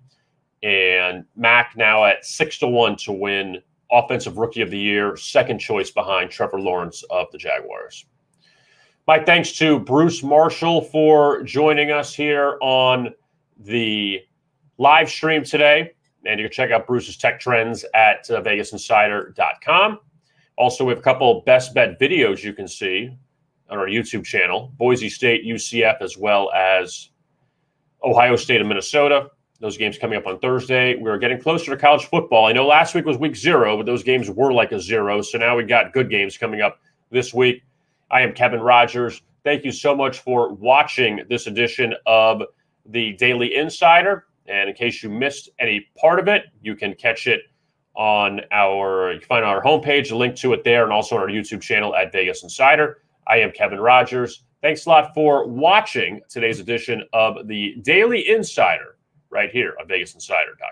And Mac now at 6-1 to win Offensive Rookie of the Year, second choice behind Trevor Lawrence of the Jaguars. My thanks to Bruce Marshall for joining us here on the live stream today. And you can check out Bruce's tech trends at vegasinsider.com. Also, we have a couple best bet videos you can see on our YouTube channel, Boise State, UCF, as well as Ohio State and Minnesota. Those games coming up on Thursday. We're getting closer to college football. I know last week was week 0, but those games were like a 0. So now we got good games coming up this week. I am Kevin Rogers. Thank you so much for watching this edition of the Daily Insider. And in case you missed any part of it, you can catch it on you can find our homepage, a link to it there, and also on our YouTube channel at Vegas Insider. I am Kevin Rogers. Thanks a lot for watching today's edition of the Daily Insider right here on VegasInsider.com.